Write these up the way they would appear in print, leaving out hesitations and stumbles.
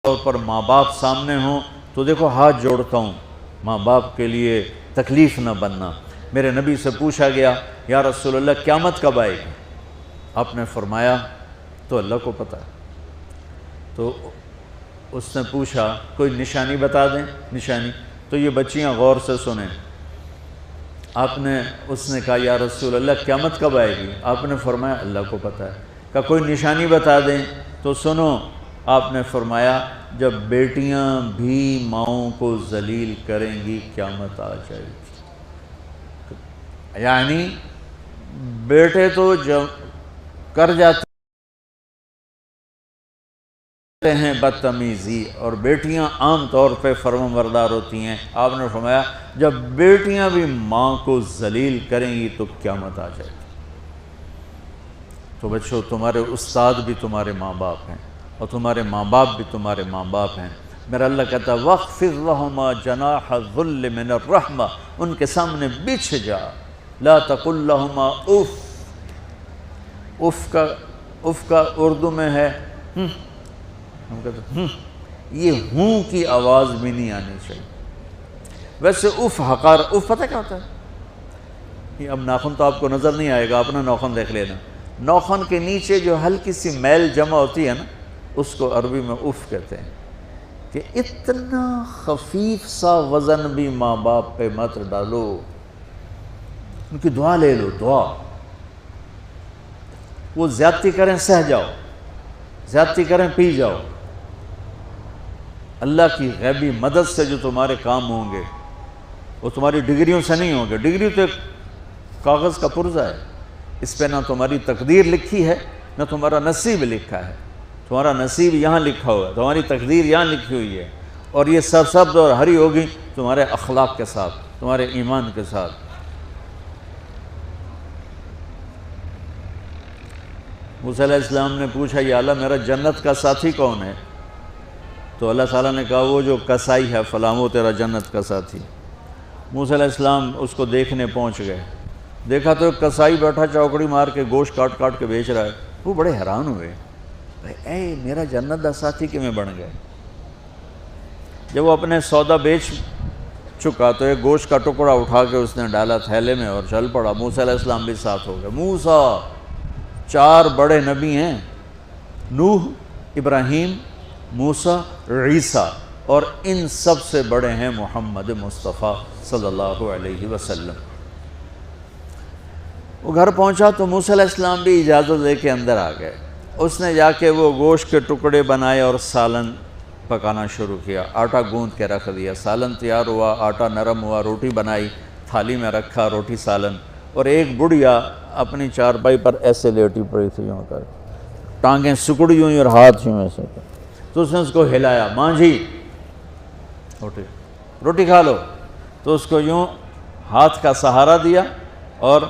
طور پر ماں باپ سامنے ہوں تو دیکھو ہاتھ جوڑتا ہوں، ماں باپ کے لیے تکلیف نہ بننا۔ میرے نبی سے پوچھا گیا یا رسول اللہ قیامت کب آئے گی؟ آپ نے فرمایا تو اللہ کو پتہ ہے۔ تو اس نے پوچھا کوئی نشانی بتا دیں، نشانی؟ تو یہ بچیاں غور سے سنیں۔ اس نے کہا یا رسول اللہ قیامت کب آئے گی؟ آپ نے فرمایا اللہ کو پتہ ہے۔ کہا کوئی نشانی بتا دیں؟ تو سنو، آپ نے فرمایا جب بیٹیاں بھی ماؤں کو ذلیل کریں گی قیامت آ جائے گی۔ یعنی بیٹے تو جب کر جاتے ہیں بدتمیزی، اور بیٹیاں عام طور پہ فرمانبردار ہوتی ہیں۔ آپ نے فرمایا جب بیٹیاں بھی ماں کو ذلیل کریں گی تو قیامت آ جائے گی۔ تو بچوں، تمہارے استاد بھی تمہارے ماں باپ ہیں، اور تمہارے ماں باپ بھی تمہارے ماں باپ ہیں۔ میرا اللہ کہتا ہے وَاخْفِضْ لَهُمَا جَنَاحَ الذُّلِّ مِنَ الرَّحْمَةِ، ان کے سامنے بچھ جا، لا تقل لهما اف کا اردو میں ہے ہم کہتے ہیں یہ ہوں کی آواز بھی نہیں آنی چاہیے۔ ویسے اف حقار، اف پتہ کیا ہوتا ہے؟ یہ اب ناخن تو آپ کو نظر نہیں آئے گا، اپنا ناخن دیکھ لینا۔ ناخن کے نیچے جو ہلکی سی میل جمع ہوتی ہے نا، اس کو عربی میں اف کہتے ہیں۔ کہ اتنا خفیف سا وزن بھی ماں باپ پہ مت ڈالو، ان کی دعا لے لو، دعا۔ وہ زیادتی کریں سہ جاؤ، زیادتی کریں پی جاؤ۔ اللہ کی غیبی مدد سے جو تمہارے کام ہوں گے وہ تمہاری ڈگریوں سے نہیں ہوں گے۔ ڈگری تو ایک کاغذ کا پرزہ ہے، اس پہ نہ تمہاری تقدیر لکھی ہے نہ تمہارا نصیب لکھا ہے۔ تمہارا نصیب یہاں لکھا ہوا ہے، تمہاری تقدیر یہاں لکھی ہوئی ہے، اور یہ سرسبز اور ہری ہوگی تمہارے اخلاق کے ساتھ، تمہارے ایمان کے ساتھ۔ موسیٰ علیہ السلام نے پوچھا یا اللہ میرا جنت کا ساتھی کون ہے؟ تو اللہ تعالیٰ نے کہا وہ جو کسائی ہے فلاں، وہ تیرا جنت کا ساتھی۔ موسیٰ علیہ السلام اس کو دیکھنے پہنچ گئے، دیکھا تو ایک کسائی بیٹھا چوکڑی مار کے گوشت کاٹ کاٹ کے بیچ رہا ہے۔ وہ بڑے حیران ہوئے، اے میرا جنت کا ساتھی کیویں بن گئے؟ جب وہ اپنے سودا بیچ چکا تو ایک گوشت کا ٹکڑا اٹھا کے اس نے ڈالا تھیلے میں اور چل پڑا۔ موسیٰ علیہ السلام بھی ساتھ ہو گئے۔ موسیٰ 4 بڑے نبی ہیں، نوح، ابراہیم، موسیٰ، عیسیٰ، اور ان سب سے بڑے ہیں محمد مصطفیٰ صلی اللہ علیہ وسلم۔ وہ گھر پہنچا تو موسیٰ علیہ السلام بھی اجازت دے کے اندر آ گئے۔ اس نے جا کے وہ گوشت کے ٹکڑے بنائے اور سالن پکانا شروع کیا۔ آٹا گوندھ کے رکھ دیا، سالن تیار ہوا، آٹا نرم ہوا، روٹی بنائی، تھالی میں رکھا روٹی سالن، اور ایک بڑھیا اپنی چارپائی پر ایسے لیٹی پڑی تھی، یوں کر ٹانگیں سکڑی ہوئی اور ہاتھ یوں ایسے کر۔ تو اس نے اس کو ہلایا، ماں جی روٹی کھا لو۔ تو اس کو یوں ہاتھ کا سہارا دیا اور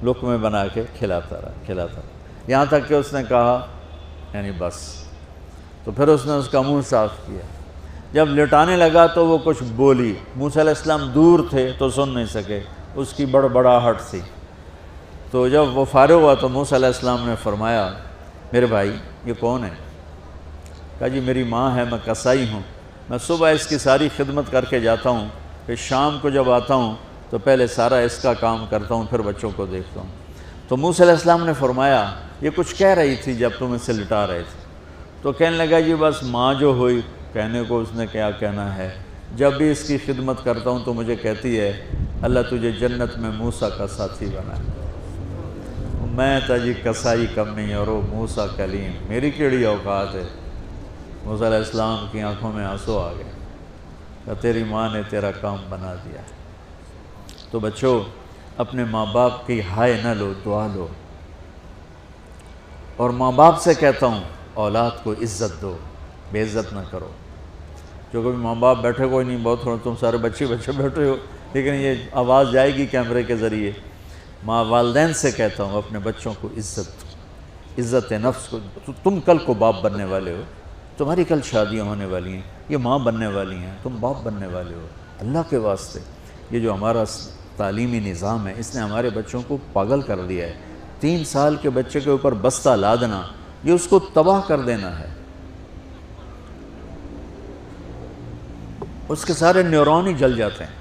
لقمے بنا کے کھلاتا رہا، یہاں تک کہ اس نے کہا یعنی بس۔ تو پھر اس نے اس کا منہ صاف کیا۔ جب لٹانے لگا تو وہ کچھ بولی۔ موسیٰ علیہ السلام دور تھے تو سن نہیں سکے، اس کی بڑبڑاہٹ تھی۔ تو جب وہ فارغ ہوا تو موسیٰ علیہ السلام نے فرمایا میرے بھائی یہ کون ہے؟ کہا جی میری ماں ہے، میں کسائی ہوں، میں صبح اس کی ساری خدمت کر کے جاتا ہوں، پھر شام کو جب آتا ہوں تو پہلے سارا اس کا کام کرتا ہوں، پھر بچوں کو دیکھتا ہوں۔ تو موسیٰ علیہ السلام نے فرمایا یہ کچھ کہہ رہی تھی جب تم اسے لٹا رہے تھے؟ تو کہنے لگا جی بس ماں جو ہوئی، کہنے کو اس نے کیا کہنا ہے، جب بھی اس کی خدمت کرتا ہوں تو مجھے کہتی ہے اللہ تجھے جنت میں موسیٰ کا ساتھی بنا۔ میں تا جی کسائی کم نہیں اور وہ موسیٰ کلیم، میری کیڑی اوقات ہے۔ موسیٰ علیہ السلام کی آنکھوں میں آنسو آ گئے کہ تیری ماں نے تیرا کام بنا دیا۔ تو بچوں اپنے ماں باپ کی ہائے نہ لو، دعا لو۔ اور ماں باپ سے کہتا ہوں اولاد کو عزت دو، بے عزت نہ کرو۔ جو کبھی ماں باپ بیٹھے کوئی نہیں، بہت تھوڑا تم سارے بچے بیٹھے ہو، لیکن یہ آواز جائے گی کیمرے کے ذریعے۔ ماں والدین سے کہتا ہوں اپنے بچوں کو عزت دو، عزت نفس کو۔ تم کل کو باپ بننے والے ہو، تمہاری کل شادیاں ہونے والی ہیں، یہ ماں بننے والی ہیں، تم باپ بننے والے ہو۔ اللہ کے واسطے یہ جو ہمارا تعلیمی نظام ہے اس نے ہمارے بچوں کو پاگل کر دیا ہے۔ 3 سال کے بچے کے اوپر بستہ لادنا، یہ اس کو تباہ کر دینا ہے۔ اس کے سارے نیورون ہی جل جاتے ہیں.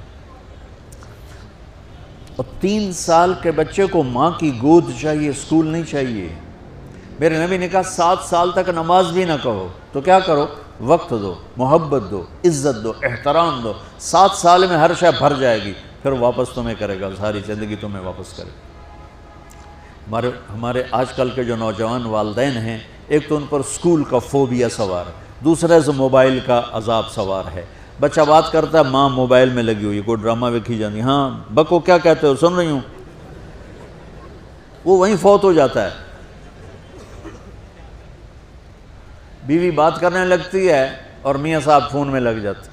اور 3 سال کے بچے کو ماں کی گود چاہیے، اسکول نہیں چاہیے. میرے نبی نے کہا 7 سال تک نماز بھی نہ کہو تو کیا کرو، وقت دو، محبت دو، عزت دو، احترام دو. 7 سال میں ہر شے بھر جائے گی، پھر واپس تمہیں کرے گا، ساری زندگی تمہیں واپس کرے گا. ہمارے آج کل کے جو نوجوان والدین ہیں، ایک تو ان پر اسکول کا فوبیا سوار ہے، دوسرا سے موبائل کا عذاب سوار ہے. بچہ بات کرتا ہے، ماں موبائل میں لگی ہوئی، کوئی ڈرامہ ویکھی جاتی، ہاں بکو کیا کہتے ہو، سن رہی ہوں. وہ وہیں فوت ہو جاتا ہے. بیوی بات کرنے لگتی ہے اور میاں صاحب فون میں لگ جاتے،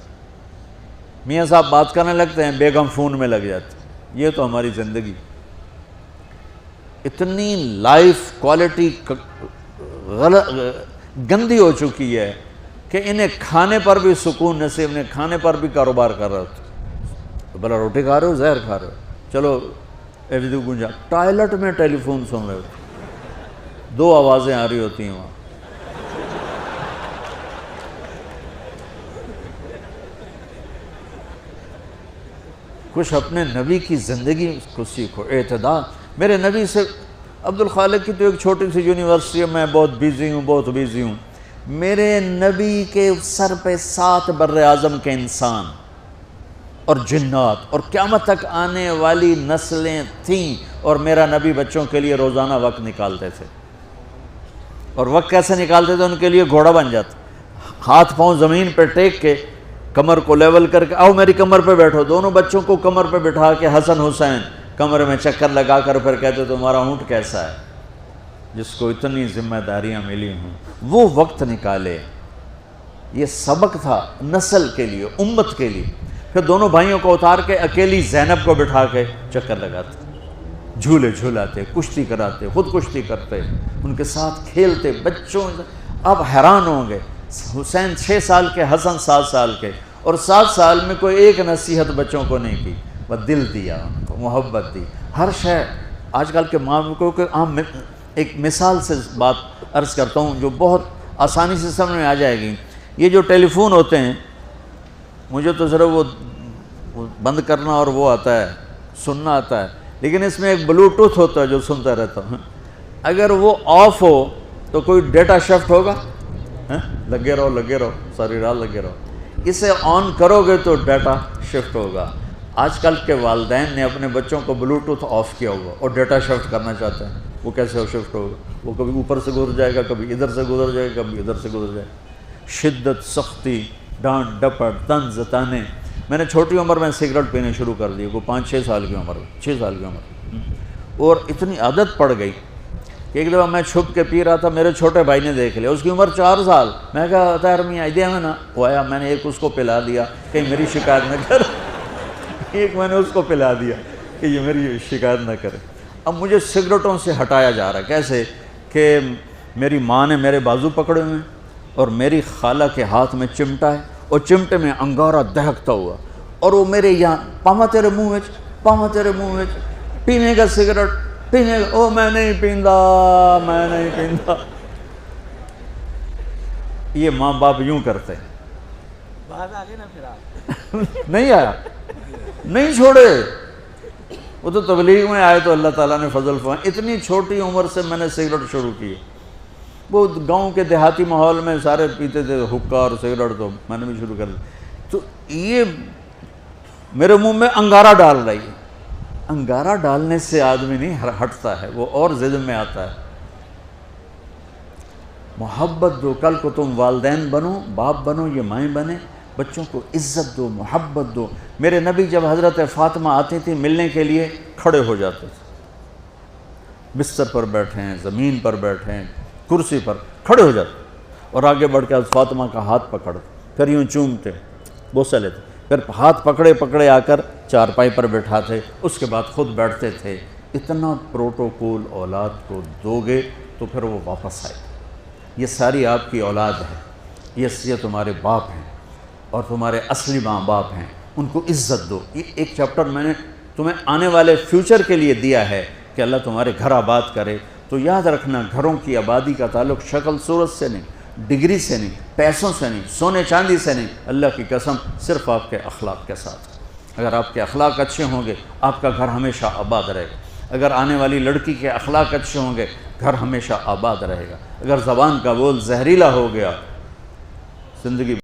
میاں صاحب بات کرنے لگتے ہیں، بیگم فون میں لگ جاتی. یہ تو ہماری زندگی اتنی لائف کوالٹی گندی ہو چکی ہے کہ انہیں کھانے پر بھی سکون نصیب نہیں، کھانے پر بھی کاروبار کر رہا ہوتا. بھلا روٹی کھا رہے ہو، زہر کھا رہے ہو، چلو گنجا ٹوائلٹ میں ٹیلی فون سن رہے ہو، 2 آوازیں آ رہی ہوتی ہیں وہاں. کچھ اپنے نبی کی زندگی کو سیکھو، اعتدال. میرے نبی سے عبد الخالق کی تو ایک چھوٹی سی یونیورسٹی ہے، میں بہت بیزی ہوں. میرے نبی کے سر پہ 7 بر اعظم کے انسان اور جنات اور قیامت تک آنے والی نسلیں تھیں، اور میرا نبی بچوں کے لیے روزانہ وقت نکالتے تھے. اور وقت کیسے نکالتے تھے؟ ان کے لیے گھوڑا بن جاتا، ہاتھ پاؤں زمین پہ ٹیک کے، کمر کو لیول کر کے، آؤ میری کمر پہ بیٹھو. دونوں بچوں کو کمر پہ بٹھا کے حسن حسین کمر میں چکر لگا کر پھر کہتے تمہارا اونٹ کیسا ہے، جس کو اتنی ذمہ داریاں ملی ہوں. وہ وقت نکالے. یہ سبق تھا نسل کے لیے، امت کے لیے. پھر دونوں بھائیوں کو اتار کے اکیلی زینب کو بٹھا کے چکر لگاتے، جھولے جھولاتے، کشتی کراتے، خود کشتی کرتے، ان کے ساتھ کھیلتے. بچوں اب حیران ہوں گے، حسین 6 سال کے، حسن 7 سال کے، اور 7 سال میں کوئی ایک نصیحت بچوں کو نہیں کی، وہ دل دیا ان کو، محبت دی. ہر شے آج کل کے ماں کو کہ عام ایک مثال سے بات عرض کرتا ہوں جو بہت آسانی سے سمجھ میں آ جائے گی. یہ جو ٹیلی فون ہوتے ہیں، مجھے تو صرف وہ بند کرنا اور وہ آتا ہے، سننا آتا ہے، لیکن اس میں ایک بلوٹوتھ ہوتا ہے جو سنتا رہتا ہوں. اگر وہ آف ہو تو کوئی ڈیٹا شفٹ ہوگا، لگے رہو ساری رات لگے رہو. اسے آن کرو گے تو ڈیٹا شفٹ ہوگا. آج کل کے والدین نے اپنے بچوں کو بلوٹوتھ آف کیا ہوا اور ڈیٹا شفٹ کرنا چاہتے ہیں. وہ کیسے شفٹ ہوگا؟ وہ کبھی اوپر سے گزر جائے گا، کبھی ادھر سے گزر جائے گا، کبھی ادھر سے گزر جائے گا. شدت، سختی، ڈانٹ ڈپٹ، طنز تانے. میں نے چھوٹی عمر میں سگریٹ پینے شروع کر دی، وہ 5-6 سال کی عمر، 6 سال کی عمر، اور اتنی عادت پڑ گئی کہ ایک دفعہ میں چھپ کے پی رہا تھا، میرے چھوٹے بھائی نے دیکھ لیا، اس کی عمر 4 سال. میں کہا طاہر میاں آئیڈیا میں نا، وہ آیا، میں نے ایک اس کو پلا دیا کہ میری شکایت نہ کر، ایک میں نے اس کو پلا دیا کہ یہ میری شکایت نہ کرے. اب مجھے سگریٹوں سے ہٹایا جا رہا ہے. کیسے کہ میری ماں نے میرے بازو پکڑے ہوئے ہیں اور میری خالہ کے ہاتھ میں چمٹا ہے اور چمٹے میں انگارہ دہکتا ہوا، اور وہ میرے یہاں پاما تیرے منہ میں پینے کا سگریٹ پینے کا. او میں نہیں پیندا. یہ ماں باپ یوں کرتے ہیں. نہیں آیا، نہیں چھوڑے. وہ تو تبلیغ میں آئے تو اللہ تعالیٰ نے فضل فرمایا. اتنی چھوٹی عمر سے میں نے سگریٹ شروع کی. وہ گاؤں کے دیہاتی ماحول میں سارے پیتے تھے حکا اور سگریٹ، تو میں نے بھی شروع کر دی. تو یہ میرے منہ میں انگارہ ڈال رہی ہے. انگارہ ڈالنے سے آدمی نہیں ہٹتا ہے، وہ اور ضد میں آتا ہے. محبت دو. کل کو تم والدین بنو، باپ بنو، یہ مائیں بنے، بچوں کو عزت دو، محبت دو. میرے نبی جب حضرت فاطمہ آتی تھی ملنے کے لیے، کھڑے ہو جاتے تھے. بستر پر بیٹھے ہیں، زمین پر بیٹھے ہیں، کرسی پر کھڑے ہو جاتے، اور آگے بڑھ کے فاطمہ کا ہاتھ پکڑتے، پھر یوں چومتے، بوسہ لیتے، پھر ہاتھ پکڑے آ کر چارپائی پر بٹھاتے، اس کے بعد خود بیٹھتے تھے. اتنا پروٹوکول اولاد کو دو گے تو پھر وہ واپس آئے. یہ ساری آپ کی اولاد ہے، یہ تمہارے باپ ہیں اور تمہارے اصلی ماں باپ ہیں. ان کو عزت دو. یہ ایک چیپٹر میں نے تمہیں آنے والے فیوچر کے لیے دیا ہے کہ اللہ تمہارے گھر آباد کرے. تو یاد رکھنا، گھروں کی آبادی کا تعلق شکل صورت سے نہیں، ڈگری سے نہیں، پیسوں سے نہیں، سونے چاندی سے نہیں، اللہ کی قسم صرف آپ کے اخلاق کے ساتھ۔ اگر آپ کے اخلاق اچھے ہوں گے آپ کا گھر ہمیشہ آباد رہے گا۔ اگر آنے والی لڑکی کے اخلاق اچھے ہوں گے گھر ہمیشہ آباد رہے گا۔ اگر زبان کا بول زہریلا ہو گیا زندگی